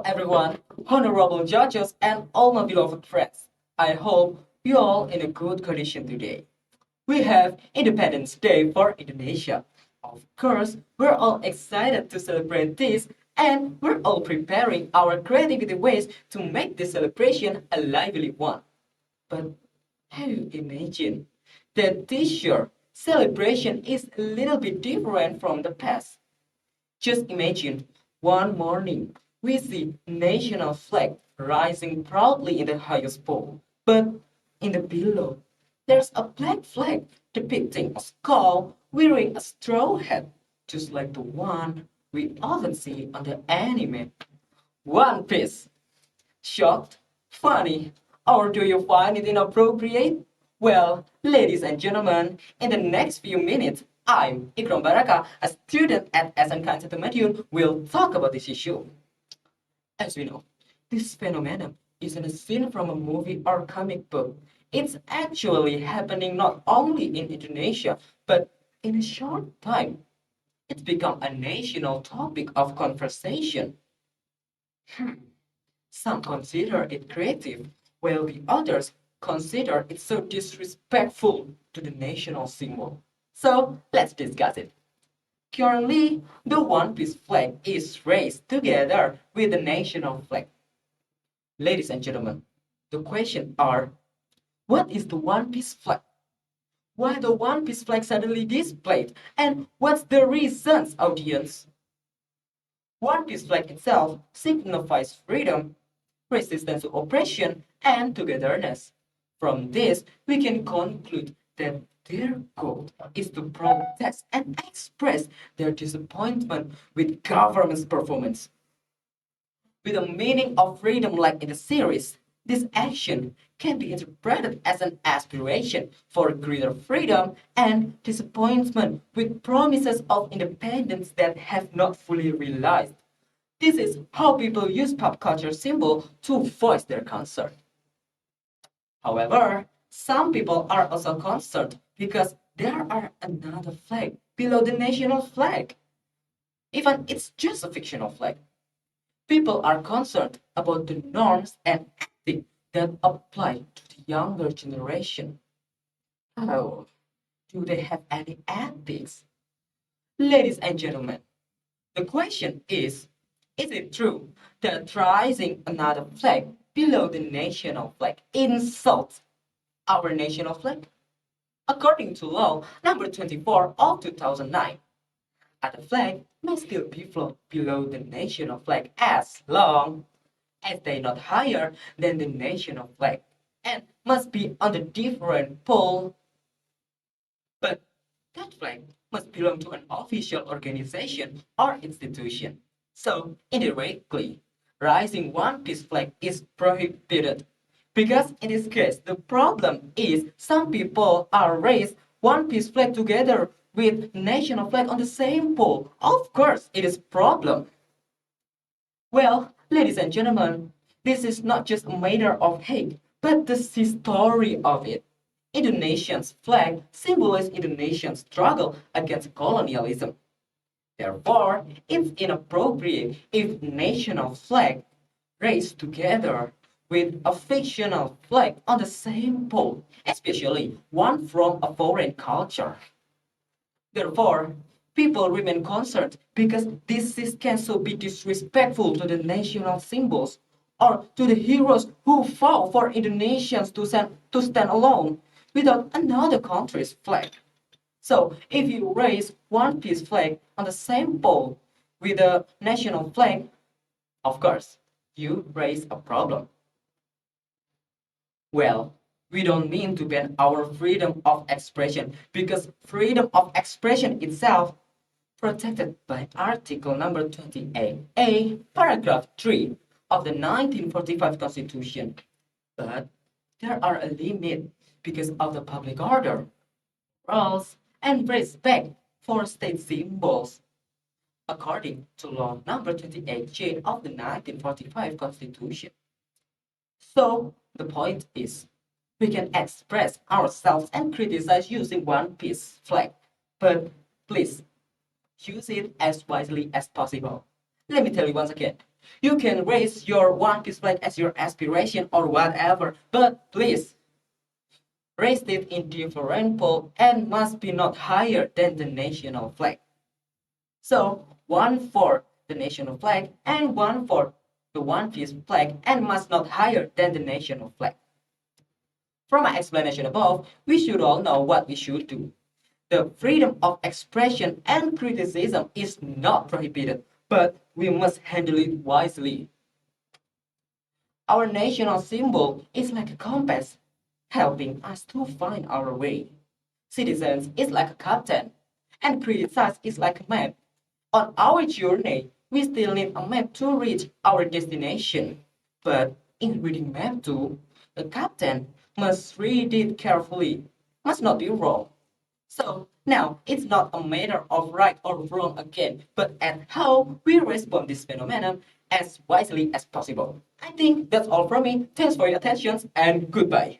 everyone, honorable judges, and all my beloved friends. I hope you all in a good condition today. We have Independence Day for Indonesia. Of course, we're all excited to celebrate this, and we're all preparing our creativity ways to make this celebration a lively one. But have you imagined that this year celebration is a little bit different from the past? Just imagine one morning we see national flag rising proudly in the highest pole, but in the below there's a black flag depicting a skull wearing a straw hat, just like the one we often see on the anime One Piece. Shocked? Funny? Or do you find it inappropriate? Well, ladies and gentlemen, in the next few minutes, Ikhrom, a student at SMKN Madiun, will talk about this issue. As we know, this phenomenon isn't a scene from a movie or comic book. It's actually happening not only in Indonesia, but in a short time, it's become a national topic of conversation. Some consider it creative, while the others consider it so disrespectful to the national symbol. So let's discuss it. Currently, the One Piece flag is raised together with the national flag. Ladies and gentlemen, the question are, what is the One Piece flag? Why the One Piece flag suddenly displayed? And what's the reasons, audience? One Piece flag itself signifies freedom, resistance to oppression, and togetherness. From this, we can conclude that their goal is to protest and express their disappointment with government's performance. With a meaning of freedom like in the series, this action can be interpreted as an aspiration for greater freedom and disappointment with promises of independence that have not fully realized. This is how people use pop culture symbol to voice their concern. However, some people are also concerned because there are another flag below the national flag. Even it's just a fictional flag. People are concerned about the norms and ethics that apply to the younger generation. How do they have any ethics? Ladies and gentlemen, the question is it true that raising another flag below the national flag insults our national flag? According to law number 24 of 2009, the flag may still be flown below the national flag as long as they are not higher than the national flag and must be on a different pole. But that flag must belong to an official organization or institution. So, indirectly, raising one piece flag is prohibited. Because in this case, the problem is some people are raised one piece flag together with national flag on the same pole. Of course, it is problem. Well, ladies and gentlemen, this is not just a matter of hate, but the history of it. Indonesia's flag symbolizes Indonesia's struggle against colonialism. Therefore, it's inappropriate if national flag raised together with a fictional flag on the same pole, especially one from a foreign culture. Therefore, people remain concerned because this can so be disrespectful to the national symbols or to the heroes who fought for Indonesians to stand alone without another country's flag. So, if you raise one piece flag on the same pole with the national flag, of course, you raise a problem. Well, we don't mean to ban our freedom of expression because freedom of expression itself protected by Article number 28A, paragraph 3 of the 1945 Constitution. But there are a limit because of the public order, rules, and respect for state symbols. According to law number 28J of the 1945 Constitution. So the point is, we can express ourselves and criticize using one piece flag, but please use it as wisely as possible. Let me tell you once again. You can raise your one piece flag as your aspiration or whatever, but please raise it in different pole and must be not higher than the national flag. So one for the national flag and one for the one piece flag and must not higher than the national flag. From my explanation above, we should all know what we should do. The freedom of expression and criticism is not prohibited, but we must handle it wisely. Our national symbol is like a compass, helping us to find our way. Citizens is like a captain, and criticize is like a map. On our journey, we still need a map to reach our destination. But in reading map too, the captain must read it carefully, must not be wrong. So now it's not a matter of right or wrong again, but at how we respond this phenomenon as wisely as possible. I think that's all from me. Thanks for your attention and goodbye.